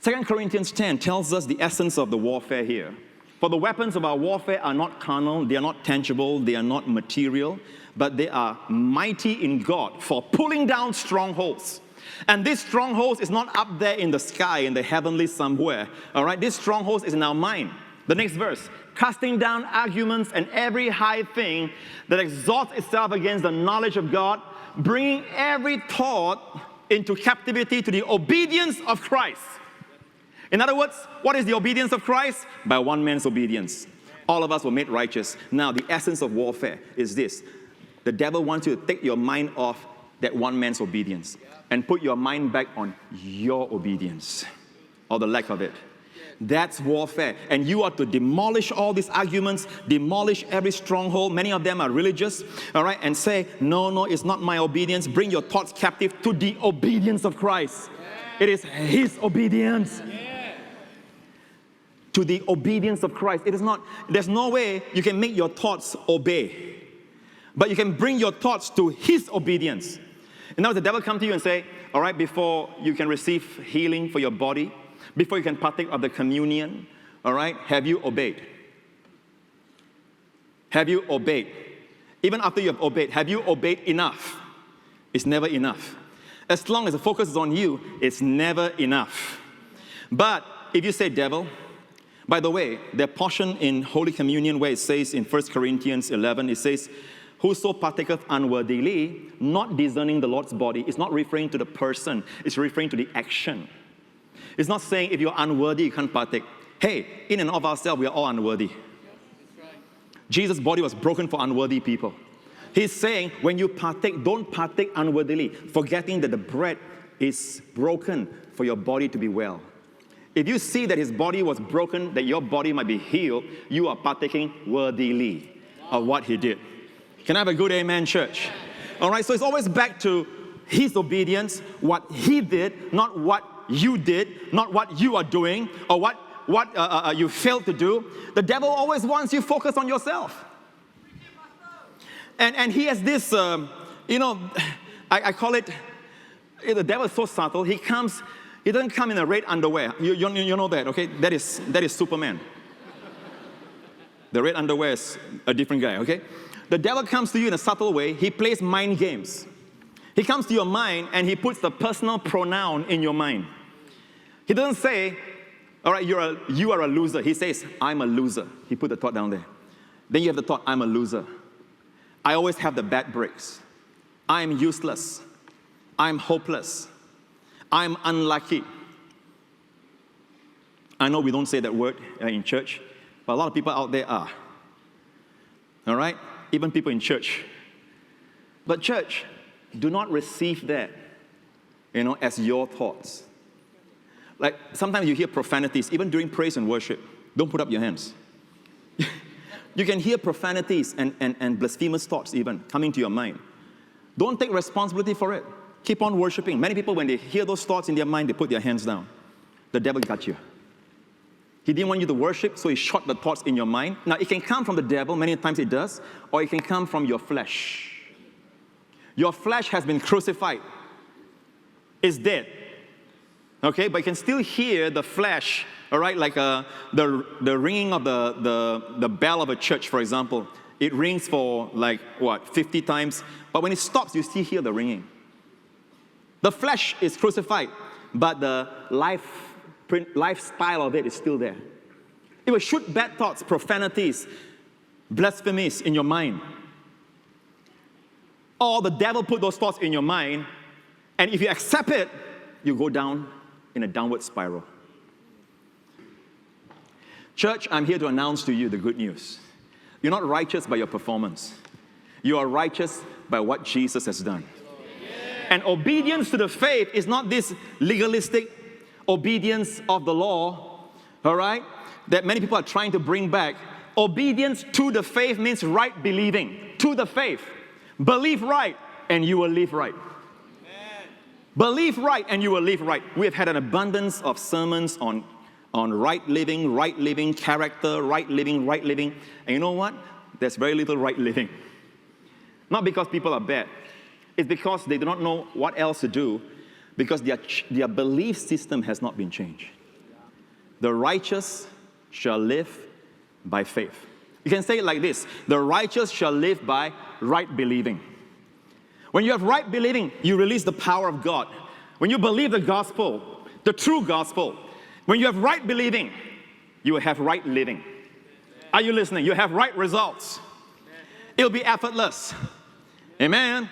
2 Corinthians 10 tells us the essence of the warfare here. For the weapons of our warfare are not carnal, they are not tangible, they are not material, but they are mighty in God for pulling down strongholds. And this strongholds is not up there in the sky, in the heavenly somewhere. All right, this strongholds is in our mind. The next verse, casting down arguments and every high thing that exalts itself against the knowledge of God, bringing every thought into captivity to the obedience of Christ. In other words, what is the obedience of Christ? By one man's obedience. All of us were made righteous. Now, the essence of warfare is this. The devil wants you to take your mind off that one man's obedience and put your mind back on your obedience, or the lack of it. That's warfare. And you are to demolish all these arguments, demolish every stronghold. Many of them are religious, all right, and say, no, it's not my obedience. Bring your thoughts captive to the obedience of Christ. It is His obedience. To the obedience of Christ. It is not, there's no way you can make your thoughts obey. But you can bring your thoughts to His obedience. And now the devil come to you and say, all right, before you can receive healing for your body, before you can partake of the communion, all right, have you obeyed? Have you obeyed? Even after you have obeyed, have you obeyed enough? It's never enough. As long as the focus is on you, it's never enough. But if you say, devil, by the way, the portion in Holy Communion where it says in 1 Corinthians 11, it says, whoso partaketh unworthily, not discerning the Lord's body, is not referring to the person, it's referring to the action. It's not saying if you're unworthy, you can't partake. Hey, in and of ourselves, we are all unworthy. Jesus' body was broken for unworthy people. He's saying, when you partake, don't partake unworthily, forgetting that the bread is broken for your body to be well. If you see that His body was broken, that your body might be healed, you are partaking worthily of what He did. Can I have a good amen, church? All right, so it's always back to His obedience, what He did, not what you did, not what you are doing, or what you failed to do. The devil always wants you focused on yourself. And he has this, I call it, the devil is so subtle. He doesn't come in a red underwear. You know that, okay? That is Superman. The red underwear is a different guy, okay? The devil comes to you in a subtle way. He plays mind games. He comes to your mind and he puts the personal pronoun in your mind. He doesn't say, all right, you are a loser. He says, I'm a loser. He put the thought down there. Then you have the thought, I'm a loser. I always have the bad breaks. I'm useless. I'm hopeless. I'm unlucky. I know we don't say that word in church, but a lot of people out there are. All right? Even people in church. But church, do not receive that, as your thoughts. Like, sometimes you hear profanities, even during praise and worship. Don't put up your hands. You can hear profanities and blasphemous thoughts even coming to your mind. Don't take responsibility for it. Keep on worshiping. Many people, when they hear those thoughts in their mind, they put their hands down. The devil got you. He didn't want you to worship, so he shot the thoughts in your mind. Now, it can come from the devil, many times it does, or it can come from your flesh. Your flesh has been crucified. It's dead. Okay, but you can still hear the flesh, all right, like the ringing of the bell of a church, for example. It rings for 50 times, but when it stops, you still hear the ringing. The flesh is crucified, but the lifestyle of it is still there. It will shoot bad thoughts, profanities, blasphemies in your mind. Or the devil put those thoughts in your mind, and if you accept it, you go down in a downward spiral. Church, I'm here to announce to you the good news. You're not righteous by your performance. You are righteous by what Jesus has done. And obedience to the faith is not this legalistic obedience of the law, all right, that many people are trying to bring back. Obedience to the faith means right believing. To the faith. Believe right, and you will live right. Believe right, and you will live right. We have had an abundance of sermons on right living, character, right living. And you know what? There's very little right living. Not because people are bad. It's because they do not know what else to do, because their belief system has not been changed. the righteous shall live by faith. You can say it like this: the righteous shall live by right believing. When you have right believing, you release the power of God. When you believe the gospel, the true gospel, when you have right believing, you will have right living. Are you listening? You have right results. It'll be effortless. Amen.